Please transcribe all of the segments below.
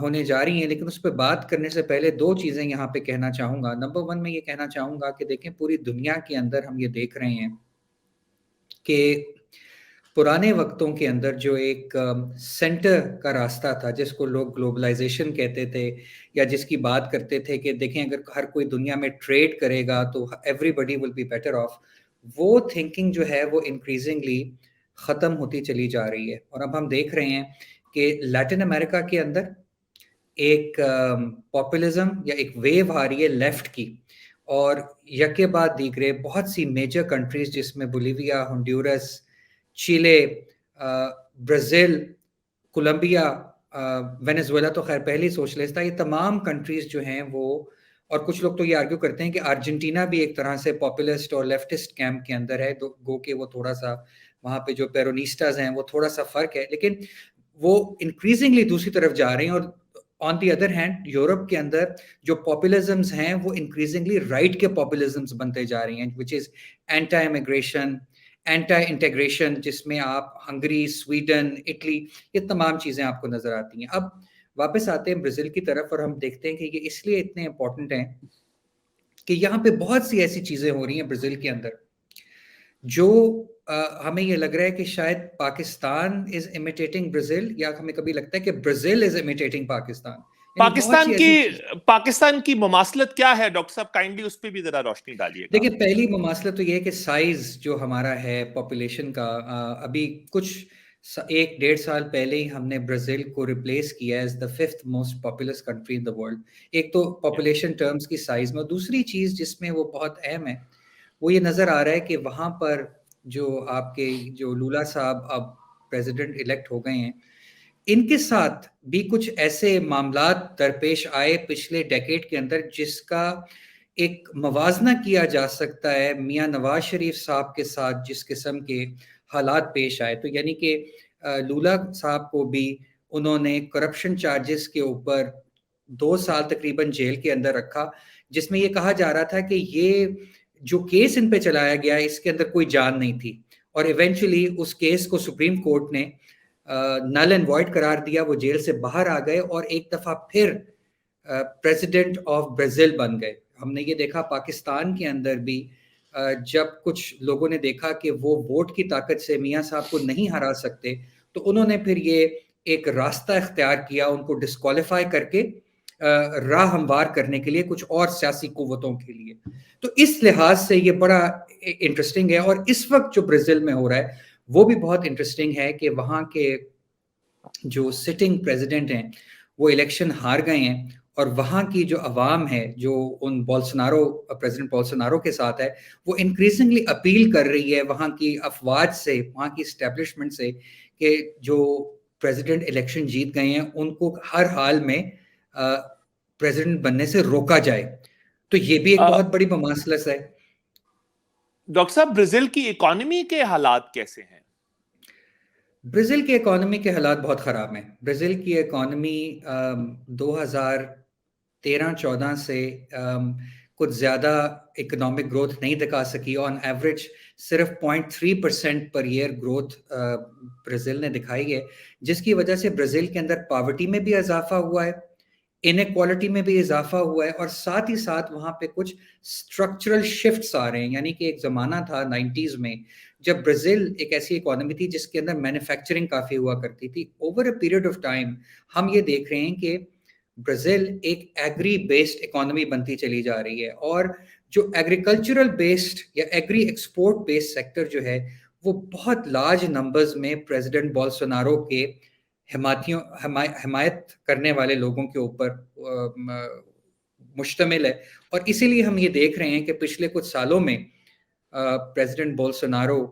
ہونے جا رہی ہیں، لیکن اس پہ بات کرنے سے پہلے دو چیزیں یہاں پہ کہنا چاہوں گا. نمبر ون میں یہ کہنا چاہوں گا کہ دیکھیں پوری دنیا کے اندر ہم یہ دیکھ رہے ہیں کہ پرانے وقتوں کے اندر جو ایک سینٹر کا راستہ تھا جس کو لوگ گلوبلائزیشن کہتے تھے یا جس کی بات کرتے تھے کہ دیکھیں اگر ہر کوئی دنیا میں ٹریڈ کرے گا تو everybody will be better off, وہ تھنکنگ جو ہے وہ انکریزنگلی ختم ہوتی چلی جا رہی ہے. اور اب ہم دیکھ رہے ہیں کہ لیٹن امریکہ کے اندر ایک پاپولزم یا ایک ویو آ رہی ہے لیفٹ کی، اور یکے بعد دیگرے بہت سی میجر کنٹریز جس میں بولیویا، ہونڈیورس، چیلے، برازیل، کولمبیا، وینیزویلا تو خیر پہلے ہی سوشلسٹ تھا، یہ تمام کنٹریز جو ہیں وہ، اور کچھ لوگ تو یہ آرگیو کرتے ہیں کہ ارجنٹینا بھی ایک طرح سے پاپولسٹ اور لیفٹسٹ کیمپ کے اندر ہے، گو کہ وہ تھوڑا سا وہاں پہ جو پیرونیسٹاز ہیں وہ تھوڑا سا فرق ہے، لیکن وہ انکریزنگلی دوسری طرف جا رہے ہیں. اور آن دی ادر ہینڈ یورپ کے اندر جو پاپولزمز ہیں وہ انکریزنگلی رائٹ کے پاپولزمز بنتے جا رہی ہیں، وچ از اینٹی امیگریشن، اینٹی انٹیگریشن، جس میں آپ ہنگری، سویڈن، اٹلی، یہ تمام چیزیں آپ کو نظر آتی ہیں. اب واپس آتے ہیں برازیل کی طرف اور ہم دیکھتے ہیں کہ یہ اس لیے اتنے امپورٹنٹ ہیں کہ یہاں پہ بہت سی ایسی چیزیں ہو رہی ہیں برازیل کے اندر جو ہمیں یہ لگ رہا ہے کہ شاید پاکستان از امیٹیٹنگ برازیل، یا ہمیں کبھی لگتا ہے کہ برازیل از امیٹیٹنگ پاکستان. یعنی بہت سی ایسی چیز. پاکستان کی مماثلت کیا ہے ڈاکٹر صاحب؟ کائنڈلی اس پہ بھی ذرا روشنی ڈالیے گا. دیکھیں پہلی مماثلت تو یہ ہے کہ سائز جو ہمارا ہے پاپولیشن کا، ابھی کچھ 1-1.5 سال پہلے ہی ہم نے برازیل کو ریپلیس کیا as the 5th most populous country in the world. ایک تو پاپولیشن ٹرمز کی سائز میں، دوسری چیز جس میں وہ بہت اہم ہے وہ یہ نظر آ رہا ہے کہ وہاں پر جو آپ کے جو لولا صاحب اب پریزیڈنٹ الیکٹ ہو گئے ہیں، ان کے ساتھ بھی کچھ ایسے معاملات درپیش آئے پچھلے ڈیکیڈ کے اندر جس کا ایک موازنہ کیا جا سکتا ہے میاں نواز شریف صاحب کے ساتھ جس قسم کے حالات پیش آئے. تو یعنی کہ لولا صاحب کو بھی انہوں نے کرپشن چارجز کے اوپر 2 سال تقریباً جیل کے اندر رکھا، جس میں یہ کہا جا رہا تھا کہ یہ جو کیس ان پہ چلایا گیا اس کے اندر کوئی جان نہیں تھی، اور ایونچولی اس کیس کو سپریم کورٹ نے نل اینڈ وائڈ قرار دیا، وہ جیل سے باہر آ گئے اور ایک دفعہ پھر پریزیڈنٹ آف برازیل بن گئے. ہم نے یہ دیکھا پاکستان کے اندر بھی جب کچھ لوگوں نے دیکھا کہ وہ ووٹ کی طاقت سے میاں صاحب کو نہیں ہرا سکتے تو انہوں نے پھر یہ ایک راستہ اختیار کیا ان کو ڈسکوالیفائی کر کے راہ ہموار کرنے کے لیے کچھ اور سیاسی قوتوں کے لیے. تو اس لحاظ سے یہ بڑا انٹرسٹنگ ہے. اور اس وقت جو برازیل میں ہو رہا ہے وہ بھی بہت انٹرسٹنگ ہے کہ وہاں کے جو سٹنگ پریزیڈنٹ ہیں وہ الیکشن ہار گئے ہیں، اور وہاں کی جو عوام ہے جو ان پریزیڈنٹ بولسونارو کے ساتھ ہے وہ انکریزنگلی اپیل کر رہی ہے وہاں کی افواج سے، وہاں کی اسٹیبلشمنٹ سے، کہ جو پریزیڈنٹ الیکشن جیت گئے ہیں ان کو ہر حال میں پریزیڈنٹ بننے سے روکا جائے. تو یہ بھی ایک بہت بڑی مماثلت ہے. ڈاکٹر صاحب برازیل کی اکانومی کے حالات کیسے ہیں؟ برازیل کی اکانومی کے حالات بہت خراب ہیں. برازیل کی اکانومی 2013-14 سے کچھ زیادہ اکنامک گروتھ نہیں دکھا سکی. آن ایوریج صرف 0.3% پر ایئر گروتھ برازیل نے دکھائی ہے، جس کی وجہ سے برازیل کے اندر پاورٹی میں بھی اضافہ ہوا ہے، انیکوالٹی میں بھی اضافہ ہوا ہے، اور ساتھ ہی ساتھ وہاں پہ کچھ اسٹرکچرل شفٹس آ رہے ہیں. یعنی کہ ایک زمانہ تھا 90s میں جب برازیل ایک ایسی اکانومی تھی جس کے اندر مینوفیکچرنگ کافی ہوا کرتی تھی. Over a period of time ہم یہ دیکھ رہے ہیں کہ برازیل ایک ایگری بیسڈ اکانومی بنتی چلی جا رہی ہے، اور جو ایگریکلچرل بیسڈ یا ایگری ایکسپورٹ بیسڈ سیکٹر جو ہے وہ بہت لارج نمبرز میں پریزیڈنٹ بولسونارو کے حمایت کرنے والے لوگوں کے اوپر مشتمل ہے. اور اسی لیے ہم یہ دیکھ رہے ہیں کہ پچھلے کچھ سالوں میں پریزیڈنٹ بولسونارو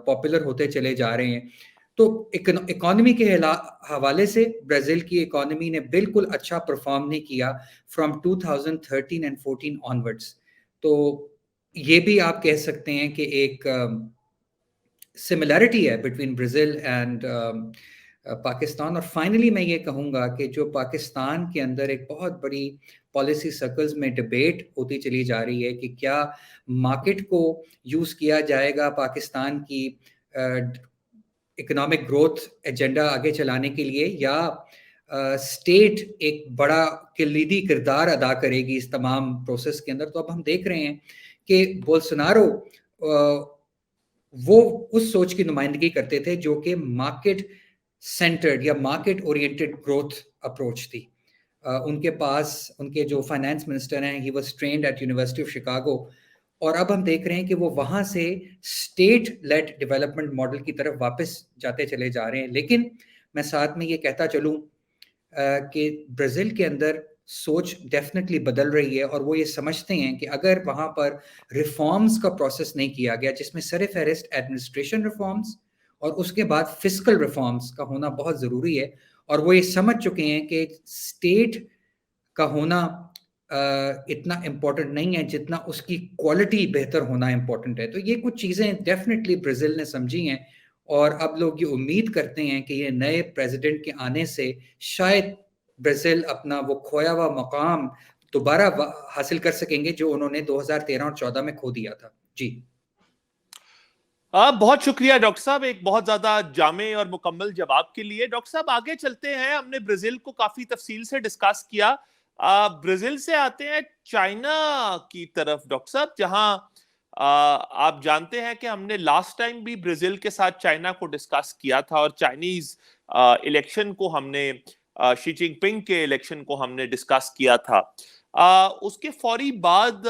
پاپولر ہوتے چلے جا رہے ہیں. تو اکانومی کے حوالے سے برازیل کی اکانومی نے بالکل اچھا پرفارم نہیں کیا فرام 2013 and 14 onwards. تو یہ بھی آپ کہہ سکتے ہیں کہ ایک سملیرٹی ہے بٹوین برازیل اینڈ پاکستان. اور فائنلی میں یہ کہوں گا کہ جو پاکستان کے اندر ایک بہت بڑی پالیسی سرکلز میں ڈبیٹ ہوتی چلی جا رہی ہے کہ کیا مارکیٹ کو یوز کیا جائے گا پاکستان کی اکنامک گروتھ ایجنڈا آگے چلانے کے لیے، یا اسٹیٹ ایک بڑا کلیدی کردار ادا کرے گی اس تمام پروسیس کے اندر. تو اب ہم دیکھ رہے ہیں کہ بولسونارو وہ اس سوچ کی نمائندگی کرتے تھے جو کہ مارکیٹ سینٹرڈ یا مارکیٹ اورینٹڈ گروتھ اپروچ تھی. ان کے پاس ان کے جو فائنانس منسٹر ہیں، he was trained at university of Chicago, اور اب ہم دیکھ رہے ہیں کہ وہ وہاں سے اسٹیٹ لیڈ ڈیولپمنٹ ماڈل کی طرف واپس جاتے چلے جا رہے ہیں. لیکن میں ساتھ میں یہ کہتا چلوں کہ برازیل کے اندر سوچ ڈیفینیٹلی بدل رہی ہے، اور وہ یہ سمجھتے ہیں کہ اگر وہاں پر ریفارمز کا پروسیس نہیں کیا گیا، جس میں سر فہرست ایڈمنسٹریشن ریفارمز اور اس کے بعد فسکل ریفارمز کا ہونا بہت ضروری ہے، اور وہ یہ سمجھ چکے ہیں کہ اسٹیٹ کا ہونا اتنا امپورٹنٹ نہیں ہے جتنا اس کی کوالٹی بہتر ہونا امپورٹنٹ ہے. تو یہ کچھ چیزیں ڈیفینیٹلی برازیل نے سمجھی ہیں، اور اب لوگ یہ امید کرتے ہیں کہ یہ نئے پریزیڈنٹ کے آنے سے شاید برازیل اپنا وہ کھویا ہوا مقام دوبارہ حاصل کر سکیں گے جو انہوں نے 2013 اور 14 میں کھو دیا تھا. جی بہت شکریہ ڈاکٹر صاحب ایک بہت زیادہ جامع اور مکمل جواب کے لیے. ڈاکٹر صاحب آگے چلتے ہیں، ہم نے برازیل کو کافی تفصیل سے ڈسکس کیا. برازیل سے آتے ہیں چائنا کی طرف ڈاکٹر صاحب، جہاں آپ جانتے ہیں کہ ہم نے لاسٹ ٹائم بھی برازیل کے ساتھ چائنا کو ڈسکس کیا تھا، اور چائنیز الیکشن کو ہم نے شی جن پنگ کے الیکشن کو ہم نے ڈسکس کیا تھا. اس کے فوری بعد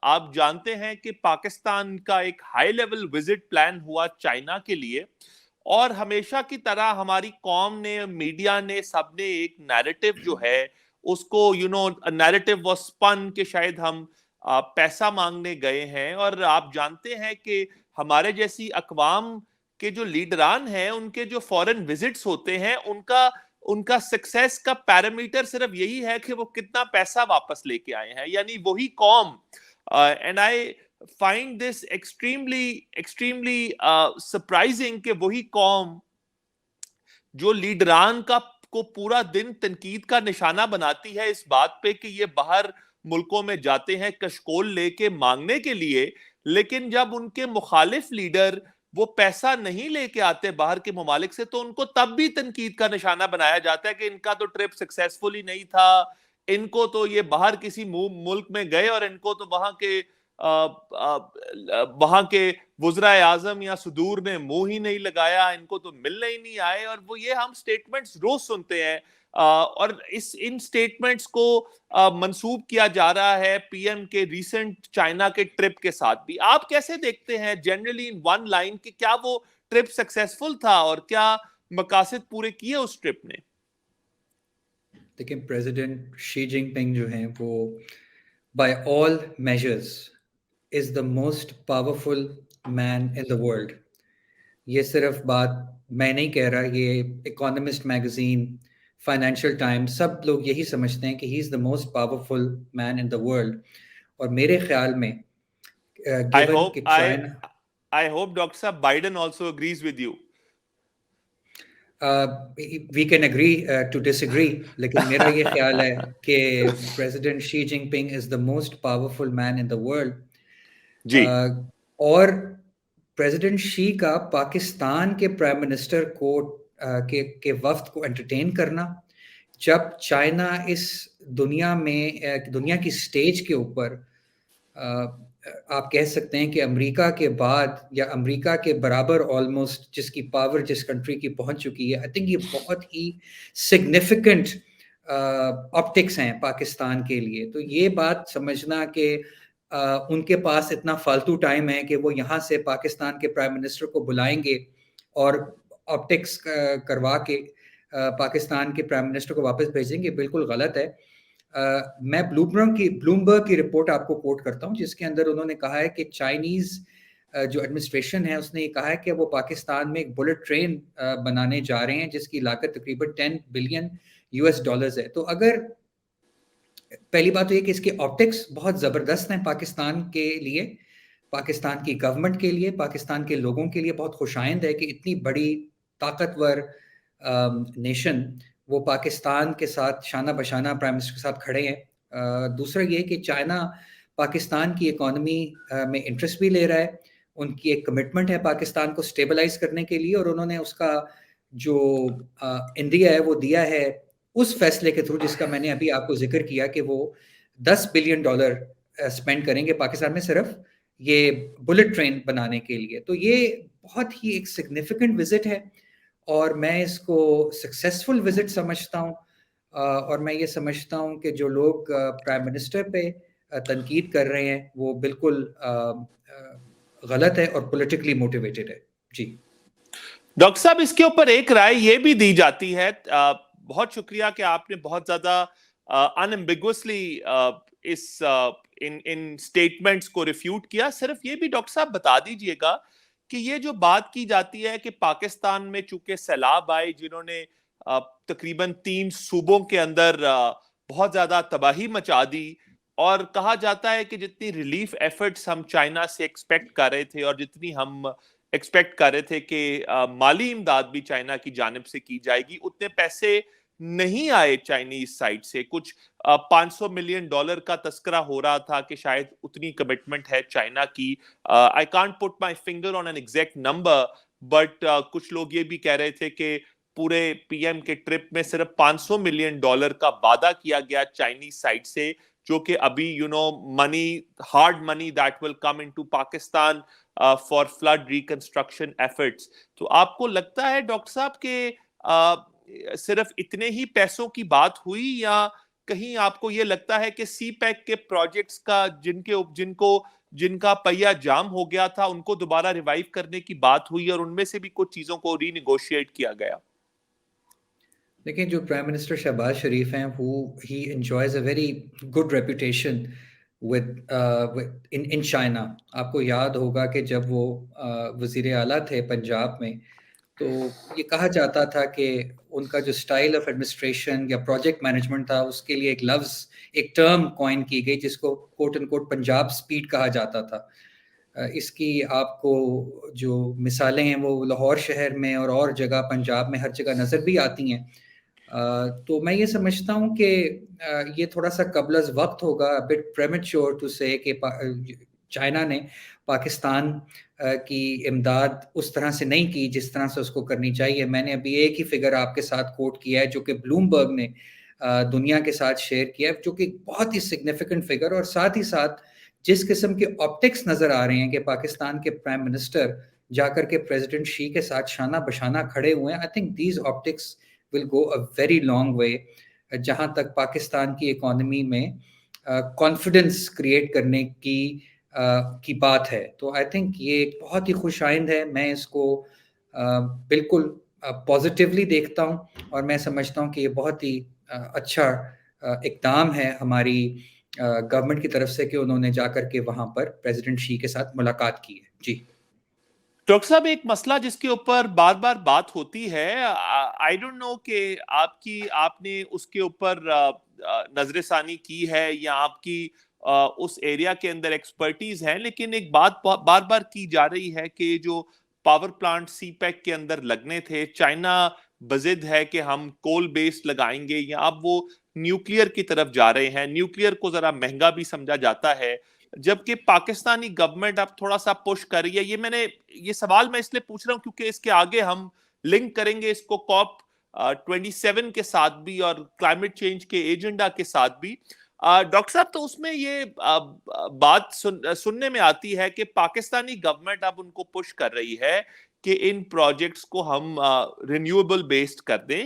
آپ جانتے ہیں کہ پاکستان کا ایک ہائی لیول وزٹ پلان ہوا چائنا کے لیے، اور ہمیشہ کی طرح ہماری قوم نے، میڈیا نے، سب نے ایک نیریٹو جو ہے اس کو نیریٹو واز سپن کہ شاید ہم پیسہ مانگنے گئے ہیں. اور آپ جانتے ہیں کہ ہمارے جیسی اقوام کے جو لیڈران ہیں ان کے جو فورن وزٹس ہوتے ہیں، ان کا سکسیس کا پیرامیٹر صرف یہی ہے کہ وہ کتنا پیسہ واپس لے کے آئے ہیں. یعنی وہی قوم، and I find this extremely surprising کہ وہی قوم جو لیڈران کو پورا دن تنقید کا نشانہ بناتی ہے اس بات پہ کہ یہ باہر ملکوں میں جاتے ہیں کشکول لے کے مانگنے کے لیے، لیکن جب ان کے مخالف لیڈر وہ پیسہ نہیں لے کے آتے باہر کے ممالک سے تو ان کو تب بھی تنقید کا نشانہ بنایا جاتا ہے کہ ان کا تو ٹرپ سکسیسفل ہی نہیں تھا، ان کو تو یہ باہر کسی ملک میں گئے اور ان کو تو وہاں کے وزرائے اعظم یا صدور نے منہ ہی نہیں لگایا، ان کو تو ملنے ہی نہیں آئے. اور وہ یہ ہم سٹیٹمنٹس روز سنتے ہیں، اور ان سٹیٹمنٹس کو منسوب کیا جا رہا ہے پی ایم کے ریسنٹ چائنا کے ٹرپ کے ساتھ بھی. آپ کیسے دیکھتے ہیں جنرلی ان ون لائن کہ کیا وہ ٹرپ سکسیسفل تھا اور کیا مقاصد پورے کیے اس ٹرپ نے؟ دیکھیں، پریزیڈنٹ شی جن پنگ جو ہیں وہ by all majors is the most powerful man in the world. یہ صرف بات میں نہیں کہہ رہا، یہ اکانومسٹ میگزین، فائنینشیل ٹائمز، سب لوگ یہی سمجھتے ہیں کہ he is the most powerful man in the world. اور میرے خیال میں گیون کہ China, I hope Dr. Saab Biden also agrees with you. We can agree to disagree, لیکن میرا یہ خیال ہے کہ president Xi Jin Ping is the most powerful man in the world. جی اور پریزیڈنٹ شی کا پاکستان کے پرائم منسٹر کو کے وفد کو انٹرٹین کرنا، جب چائنا اس دنیا کی سٹیج کے اوپر آپ کہہ سکتے ہیں کہ امریکہ کے بعد یا امریکہ کے برابر آلموسٹ جس کی پاور جس کنٹری کی پہنچ چکی ہے، آئی تھنک یہ بہت ہی سگنیفیکنٹ آپٹکس ہیں پاکستان کے لیے. تو یہ بات سمجھنا کہ ان کے پاس اتنا فالتو ٹائم ہے کہ وہ یہاں سے پاکستان کے پرائم منسٹر کو بلائیں گے اور آپٹکس کروا کے پاکستان کے پرائم منسٹر کو واپس بھیجیں گے، بالکل غلط ہے. میں بلومبرگ کی رپورٹ آپ کو کوٹ کرتا ہوں جس کے اندر انہوں نے کہا ہے کہ چائنیز جو ایڈمنسٹریشن ہے اس نے یہ کہا ہے کہ وہ پاکستان میں ایک بلٹ ٹرین بنانے جا رہے ہیں جس کی لاگت تقریباً $10 بلین ہے. تو اگر پہلی بات تو یہ کہ اس کے آپٹکس بہت زبردست ہیں پاکستان کے لیے، پاکستان کی گورنمنٹ کے لیے، پاکستان کے لوگوں کے لیے بہت خوش آئند ہے کہ اتنی بڑی طاقتور نیشن وہ پاکستان کے ساتھ شانہ بشانہ پرائم منسٹر کے ساتھ کھڑے ہیں. دوسرا یہ کہ چائنا پاکستان کی اکانومی میں انٹرسٹ بھی لے رہا ہے، ان کی ایک کمٹمنٹ ہے پاکستان کو اسٹیبلائز کرنے کے لیے, اور انہوں نے اس کا جو انڈیا ہے وہ دیا ہے اس فیصلے کے تھرو جس کا میں نے ابھی آپ کو ذکر کیا کہ وہ $10 بلین اسپینڈ کریں گے پاکستان میں صرف یہ بلٹ ٹرین بنانے کے لیے. تو یہ بہت ہی ایک سگنیفیکنٹ وزٹ ہے اور میں اس کو سکسیسفل وزٹ سمجھتا ہوں, اور میں یہ سمجھتا ہوں کہ جو لوگ پرائم منسٹر پہ تنقید کر رہے ہیں وہ بالکل غلط ہے اور پولیٹیکلی موٹیویٹڈ ہے. جی ڈاکٹر صاحب, اس کے اوپر ایک رائے یہ بھی دی جاتی ہے, بہت شکریہ کہ آپ نے بہت زیادہ انیمبیگوسلی اس ان سٹیٹمنٹس کو ریفیوٹ کیا. صرف یہ بھی ڈاکٹر صاحب بتا دیجئے گا کہ یہ جو بات کی جاتی ہے کہ پاکستان میں چونکہ سیلاب آئے جنہوں نے تقریباً 3 صوبوں کے اندر بہت زیادہ تباہی مچا دی, اور کہا جاتا ہے کہ جتنی ریلیف ایفرٹس ہم چائنا سے ایکسپیکٹ کر رہے تھے اور جتنی ہم ایکسپیکٹ کر رہے تھے کہ مالی امداد بھی چائنا کی جانب سے کی جائے گی, اتنے پیسے نہیں آئے چائنیز سائٹ سے. کچھ $500 ملین کا تذکرہ ہو رہا تھا کہ شاید اتنی کمٹمنٹ ہے چائنا کی. I can't put my finger on an exact number, but کچھ لوگ یہ بھی کہہ رہے تھے کہ پورے پی ایم کے ٹرپ میں صرف $500 ملین کا وعدہ کیا گیا چائنیز سائٹ سے, جو کہ ابھی money, hard money that will come into Pakistan for flood reconstruction efforts. تو آپ کو لگتا ہے ڈاکٹر صاحب کہ صرف اتنے ہی پیسوں کی بات ہوئی, یا کہیں آپ کو یہ لگتا ہے کہ سی پیک کے پروجیکٹس کا جن کا پہیہ جام ہو گیا تھا ان کو دوبارہ ریوائیو کرنے کی بات ہوئی اور ان میں سے بھی کچھ چیزوں کو ری نیگوشیٹ کیا گیا؟ لیکن جو پرائم منسٹر شہباز شریف ہیں he enjoys a very good reputation in China. آپ کو یاد ہوگا کہ جب وہ وزیر اعلیٰ تھے پنجاب میں تو یہ کہا جاتا تھا کہ ان کا جو اسٹائل آف ایڈمنسٹریشن یا پروجیکٹ مینجمنٹ تھا اس کے لیے ایک لفظ, ایک ٹرم کوائن کی گئی جس کو کوٹ اینڈ کوٹ پنجاب اسپیڈ کہا جاتا تھا. اس کی آپ کو جو مثالیں ہیں وہ لاہور شہر میں اور جگہ پنجاب میں ہر جگہ نظر بھی آتی ہیں. تو میں یہ سمجھتا ہوں کہ یہ تھوڑا سا قبل از وقت ہوگا, bit premature to say کہ چائنا نے پاکستان کی امداد اس طرح سے نہیں کی جس طرح سے اس کو کرنی چاہیے. میں نے ابھی ایک ہی فگر آپ کے ساتھ کوٹ کیا ہے جو کہ بلومبرگ نے دنیا کے ساتھ شیئر کیا ہے, جو کہ بہت ہی سگنیفیکنٹ فگر, اور ساتھ ہی ساتھ جس قسم کے آپٹکس نظر آ رہے ہیں کہ پاکستان کے پرائم منسٹر جا کر کے پریزیڈنٹ شی کے ساتھ شانہ بشانہ کھڑے ہوئے ہیں, I think these optics will go a very long way جہاں تک پاکستان کی اکانومی میں کانفیڈنس کریٹ کرنے کی بات ہے. تو آئی تھنک یہ بہت ہی خوش آئند ہے, میں اس کو بالکل پازیٹیولی دیکھتا ہوں اور میں سمجھتا ہوں کہ یہ بہت ہی اچھا اقدام ہے ہماری گورنمنٹ کی طرف سے کہ انہوں نے جا کر کے وہاں پر پریزیڈنٹ شی کے ساتھ ملاقات کی ہے. جی ڈاکٹر صاحب, ایک مسئلہ جس کے اوپر بار بار بات ہوتی ہے, آئی ڈونٹ نو کہ آپ نے اس کے اوپر نظر ثانی کی ہے یا آپ کی اس ایریا کے اندر ایکسپرٹیز ہے, لیکن ایک بات بار بار کی جا رہی ہے کہ جو پاور پلانٹ سی پیک کے اندر لگنے تھے, چائنا بضد ہے کہ ہم کول بیسڈ لگائیں گے, یا اب وہ نیوکلیئر کی طرف جا رہے ہیں. نیوکلیئر کو ذرا مہنگا بھی سمجھا جاتا ہے, جبکہ پاکستانی گورنمنٹ اب تھوڑا سا پش کر رہی ہے. یہ سوال میں اس لیے پوچھ رہا ہوں کیونکہ اس کے آگے ہم لنک کریں گے اس کو COP 27 کے ساتھ بھی اور کلائمیٹ چینج کے ایجنڈا کے ساتھ بھی. ڈاکٹر صاحب, تو اس میں یہ بات سننے میں آتی ہے کہ پاکستانی گورنمنٹ اب ان کو پش کر رہی ہے کہ ان پروجیکٹس کو ہم رینیویبل بیسڈ کر دیں,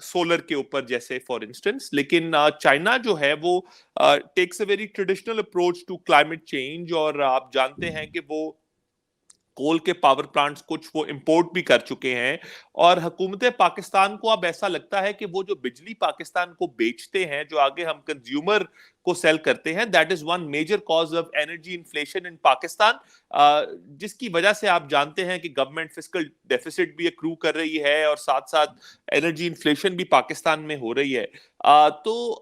سولر کے اوپر جیسے فار انسٹنس, لیکن چائنا جو ہے وہ takes a very traditional approach to climate change, اور آپ جانتے ہیں کہ وہ کول کے پاور پلانٹس کچھ وہ امپورٹ بھی کر چکے ہیں, اور حکومت پاکستان کو اب ایسا لگتا ہے کہ وہ جو بجلی پاکستان کو بیچتے ہیں جو آگے ہم کنزیومر کو سیل کرتے ہیں, that is one major cause of energy inflation in Pakistan, جس کی وجہ سے آپ جانتے ہیں کہ گورنمنٹ فسکل ڈیفیسٹ بھی اکرو کر رہی ہے اور ساتھ ساتھ انرجی انفلیشن بھی پاکستان میں ہو رہی ہے. تو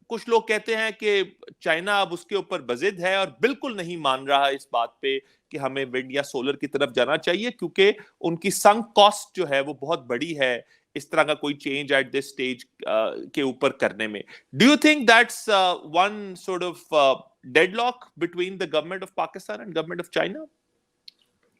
کچھ لوگ کہتے ہیں کہ چائنا اب اس کے اوپر بضد ہے اور بالکل نہیں مان رہا اس بات پہ کہ ہمیں ونڈ یا سولر کی طرف جانا چاہیے, کیونکہ ان کی سنک کاسٹ جو ہے وہ بہت بڑی ہے اس طرح کا کوئی چینج ایٹ دس سٹیج کے اوپر کرنے میں. Do you think that's one sort of deadlock between the government of Pakistan and government of China?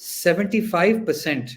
75%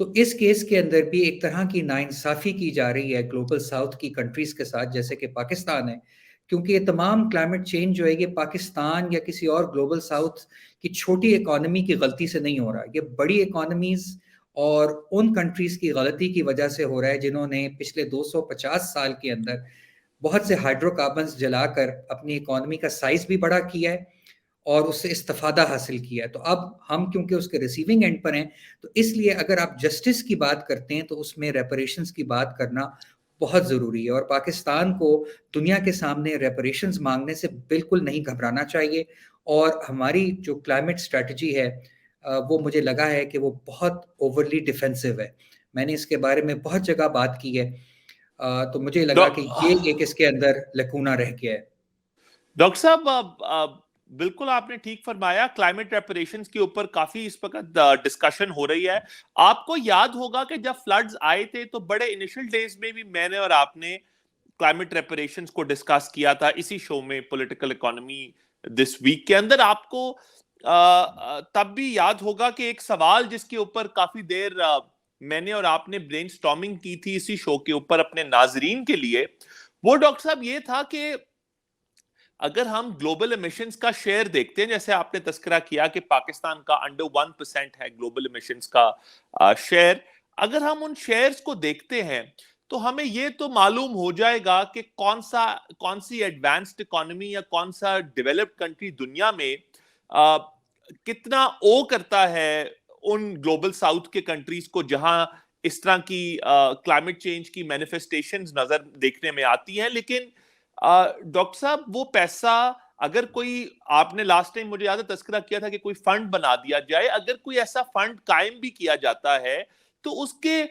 تو اس کیس کے اندر بھی ایک طرح کی ناانصافی کی جا رہی ہے گلوبل ساؤتھ کی کنٹریز کے ساتھ، جیسے کہ پاکستان ہے، کیونکہ یہ تمام کلائمیٹ چینج جو ہے یہ پاکستان یا کسی اور گلوبل ساؤتھ کی چھوٹی اکانومی کی غلطی سے نہیں ہو رہا، یہ بڑی اکانومیز اور ان کنٹریز کی غلطی کی وجہ سے ہو رہا ہے جنہوں نے پچھلے 250 سال کے اندر بہت سے ہائیڈرو کاربنز جلا کر اپنی اکانومی کا سائز بھی بڑا کیا ہے اور اس سے استفادہ حاصل کیا ہے۔ تو اب ہم کیونکہ اس کے ریسیونگ اینڈ پر ہیں، تو اس لیے اگر آپ جسٹس کی بات کرتے ہیں تو اس میں ریپریشنز کی بات کرنا بہت ضروری ہے، اور پاکستان کو دنیا کے سامنے ریپریشنز مانگنے سے بالکل نہیں گھبرانا چاہیے۔ اور ہماری جو کلائمیٹ اسٹریٹجی ہے وہ مجھے لگا ہے کہ وہ بہت اوورلی ڈیفینسو ہے، میں نے اس کے بارے میں بہت جگہ بات کی ہے، تو مجھے لگا کہ یہ ایک اس کے اندر لکونہ رہ گیا ہے۔ ڈاکٹر صاحب بالکل آپ نے ٹھیک فرمایا، کلائمیٹ ریپریشنز کے اوپر کافی اس وقت ڈسکشن ہو رہی ہے۔ آپ کو یاد ہوگا کہ جب فلڈز آئے تھے تو بڑے انیشل ڈیز میں بھی میں نے اور آپ نے کلائمیٹ ریپریشنز کو ڈسکس کیا تھا اسی شو میں پولیٹیکل اکانومی دس ویک کے اندر۔ آپ کو تب بھی یاد ہوگا کہ ایک سوال جس کے اوپر کافی دیر میں نے اور آپ نے برین سٹارمنگ کی تھی اسی شو کے اوپر اپنے ناظرین کے لیے، وہ ڈاکٹر صاحب یہ تھا کہ اگر ہم گلوبل ایمیشنز کا شیئر دیکھتے ہیں، جیسے آپ نے تذکرہ کیا کہ پاکستان کا انڈر 1% ہے گلوبل ایمیشنز کا شیئر، اگر ہم ان شیئرز کو دیکھتے ہیں تو ہمیں یہ تو معلوم ہو جائے گا کہ کون سی ایڈوانسڈ اکانومی یا کون سا ڈیولپڈ کنٹری دنیا میں کتنا او کرتا ہے ان گلوبل ساؤتھ کے کنٹریز کو جہاں اس طرح کی کلائمیٹ چینج کی مینیفیسٹیشنز نظر دیکھنے میں آتی ہیں۔ لیکن ڈاکٹر صاحب وہ پیسہ اگر کوئی، آپ نے لاسٹ ٹائم مجھے یاد ہے تذکرہ کیا تھا کہ کوئی فنڈ بنا دیا جائے، اگر کوئی ایسا فنڈ قائم بھی کیا جاتا ہے تو اس کے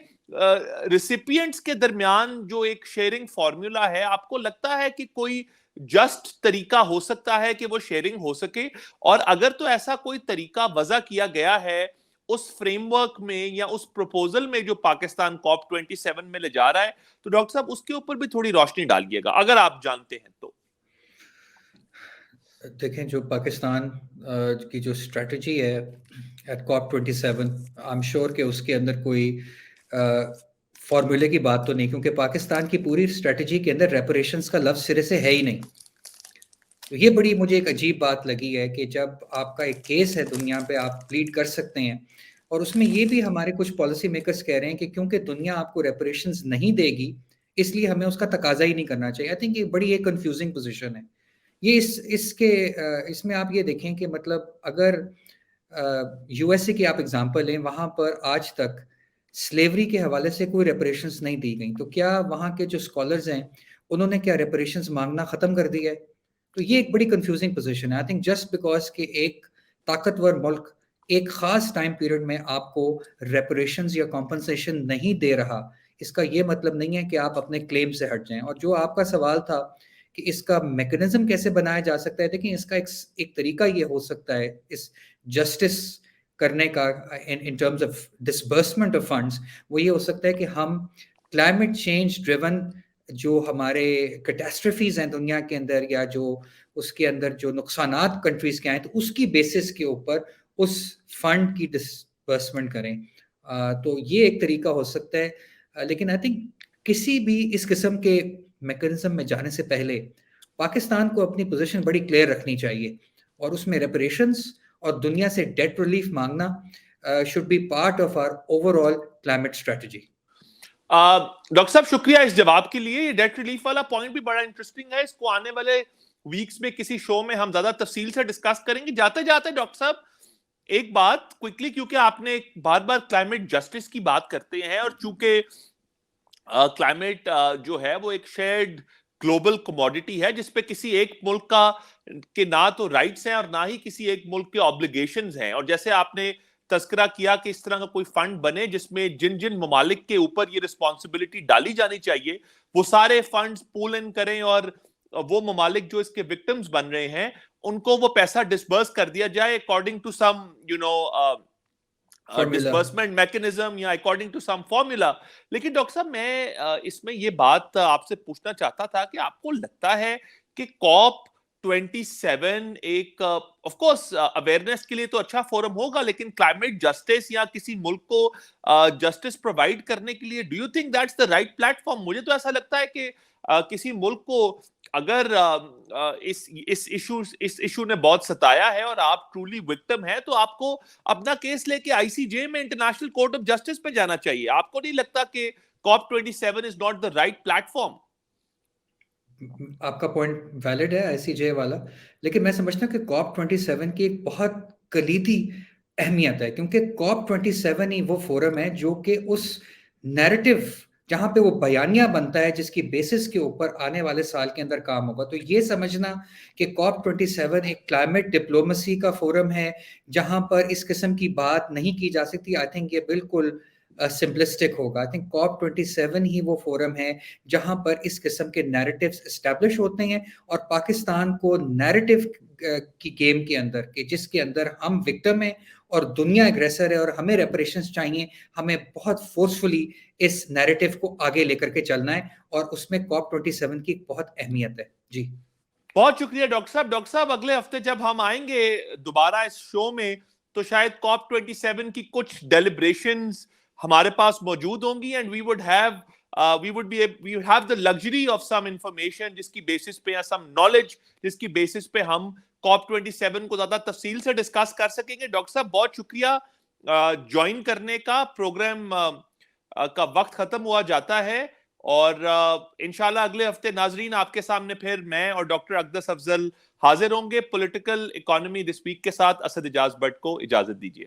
ریسیپینٹس کے درمیان جو ایک شیئرنگ فارمولا ہے، آپ کو لگتا ہے کہ کوئی جسٹ طریقہ ہو سکتا ہے کہ وہ شیئرنگ ہو سکے؟ اور اگر تو ایسا کوئی طریقہ وضع کیا گیا ہے اس فریم ورک میں یا اس پروپوزل میں جو پاکستان COP 27 میں لے جا رہا ہے، تو ڈاکٹر صاحب اس کے اوپر بھی تھوڑی روشنی ڈالیے گا اگر آپ جانتے ہیں تو۔ دیکھیں، جو پاکستان کی جو اسٹریٹجی ہے at COP 27، I am sure کہ اس کے اندر کوئی فارمولے کی بات تو نہیں، کیونکہ پاکستان کی پوری اسٹریٹجی کے اندر ریپریشنز کا لفظ سرے سے ہے ہی نہیں۔ تو یہ بڑی مجھے ایک عجیب بات لگی ہے کہ جب آپ کا ایک کیس ہے دنیا پہ، آپ پلیڈ کر سکتے ہیں، اور اس میں یہ بھی ہمارے کچھ پالیسی میکرز کہہ رہے ہیں کہ کیونکہ دنیا آپ کو ریپریشنز نہیں دے گی اس لیے ہمیں اس کا تقاضا ہی نہیں کرنا چاہیے۔ آئی تھنک یہ بڑی ایک کنفیوزنگ پوزیشن ہے۔ یہ اس میں آپ یہ دیکھیں کہ مطلب اگر یو ایس اے کی آپ اگزامپل لیں، وہاں پر آج تک سلیوری کے حوالے سے کوئی ریپریشنز نہیں دی گئیں، تو کیا وہاں کے جو اسکالرز ہیں انہوں نے کیا ریپریشنز مانگنا ختم کر دیا ہے؟ تو یہ ایک بڑی کنفیوزنگ پوزیشن ہے۔ آئی تھنک جسٹ بیکاز کہ ایک طاقتور ملک ایک خاص ٹائم پیریڈ میں آپ کو ریپریشنز یا کمپنسیشن نہیں دے رہا، اس کا یہ مطلب نہیں ہے کہ آپ اپنے کلیم سے ہٹ جائیں۔ اور جو آپ کا سوال تھا کہ اس کا میکنزم کیسے بنایا جا سکتا ہے، دیکھیں اس کا ایک طریقہ یہ ہو سکتا ہے اس جسٹس کرنے کا in terms of disbursement of funds, وہ یہ ہو سکتا ہے کہ ہم کلائمیٹ چینج ڈریون جو ہمارے کیٹاسٹرفیز ہیں دنیا کے اندر، یا جو اس کے اندر جو نقصانات کنٹریز کے آئیں، تو اس کی بیسس کے اوپر اس فنڈ کی ڈسبرسمنٹ کریں۔ تو یہ ایک طریقہ ہو سکتا ہے، لیکن آئی تھنک کسی بھی اس قسم کے میکنزم میں جانے سے پہلے پاکستان کو اپنی پوزیشن بڑی کلیئر رکھنی چاہیے، اور اس میں ریپریشنز اور دنیا سے ڈیٹ ریلیف مانگنا should be part of our overall climate strategy۔ Doctor صاحب شکریہ اس جواب کے لیے۔ یہ ڈیٹ ریلیف والا پوائنٹ بھی بڑا انٹرسٹنگ ہے، اس کو آنے والے ویکس میں کسی شو میں ہم زیادہ تفصیل سے ڈسکس کریں گے۔ جاتے جاتے ڈاکٹر صاحب ایک بات کوئکلی، کیونکہ آپ نے بار بار کلائمیٹ جسٹس کی بات کرتے ہیں، اور چونکہ کلائمیٹ جو ہے وہ ایک شیئرڈ گلوبل کموڈٹی ہے جس پہ کسی ایک ملک کا کے نہ تو رائٹس ہیں اور نہ ہی کسی ایک ملک کے آبلیگیشنز ہیں، اور جیسے آپ نے تذکرہ کیا کہ اس طرح کا کوئی فنڈ بنے جس میں جن جن ممالک کے اوپر یہ رسپانسبلٹی ڈالی جانی چاہیے وہ سارے فنڈز پول ان کریں، اور وہ ممالک جو اس کے وکٹمز بن رہے ہیں ان کو وہ پیسہ ڈسبرس کر دیا جائے according to some disbursement mechanism یا اکارڈنگ ٹو سم فارمولا۔ لیکن ڈاکٹر صاحب میں اس میں یہ بات آپ سے پوچھنا چاہتا تھا کہ آپ کو لگتا ہے کہ COP 27 ایک آف کورس اویئرنیس کے لیے تو اچھا فورم ہوگا, لیکن کلائمیٹ جسٹس یا کسی ملک کو جسٹس پرووائڈ کرنے کے لیے do you think that's the right plate form? مجھے تو ایسا لگتا ہے کہ کسی ملک کو اگر اس ایشو نے بہت ستایا ہے اور آپ ٹرولی وکٹم ہے تو آپ کو اپنا کیس لے کے آئی سی جے میں انٹرنیشنل کورٹ آف جسٹس پہ جانا چاہیے. آپ کو نہیں لگتا کہ COP27 is not the right plate form? آپ کا پوائنٹ ویلڈ ہے آئی سی جے والا, لیکن میں سمجھتا ہوں کہ COP27 کی ایک بہت کلیدی اہمیت ہے, کیونکہ COP27 ہی وہ فورم ہے جو کہ اس نیریٹو جہاں پہ وہ بیانیہ بنتا ہے جس کی بیسس کے اوپر آنے والے سال کے اندر کام ہوگا. تو یہ سمجھنا کہ COP27 ایک کلائمیٹ ڈپلومیسی کا فورم ہے جہاں پر اس قسم کی بات نہیں کی جا سکتی, آئی تھنک یہ بالکل سمپلسٹک ہوگا. آئی تھنک COP27 ہی وہ فورم ہے جہاں پر اس قسم کے نیریٹیوز اسٹیبلش ہوتے ہیں, اور پاکستان کو نیریٹیو کی گیم کے اندر کہ جس کے اندر ہم وکٹم ہیں اور دنیا اگریسر ہے اور ہمیں ریپریشنز چاہیے, ہمیں بہت فورسفلی اس نیریٹیو کو آگے لے کر کے چلنا ہے, اور اس میں COP27 کی بہت اہمیت ہے. جی بہت شکریہ ڈاکٹر صاحب. ڈاکٹر صاحب اگلے ہفتے جب ہم آئیں گے دوبارہ اس شو میں تو شاید COP27 کی کچھ ڈیلیبریشنز ہمارے پاس موجود ہوں گی, and we would have the luxury of some information جس کی بیسس پہ یا some knowledge جس کی بیسس پہ ہم COP27 کو زیادہ تفصیل سے ڈسکس کر سکیں گے. ڈاکٹر صاحب بہت شکریہ جوائن کرنے کا. پروگرام کا وقت ختم ہوا جاتا ہے, اور انشاءاللہ اگلے ہفتے ناظرین آپ کے سامنے پھر میں اور ڈاکٹر اقدس افضل حاضر ہوں گے پولیٹیکل اکانومی دس ویک کے ساتھ. اسد اجاز بٹ کو اجازت دیجیے.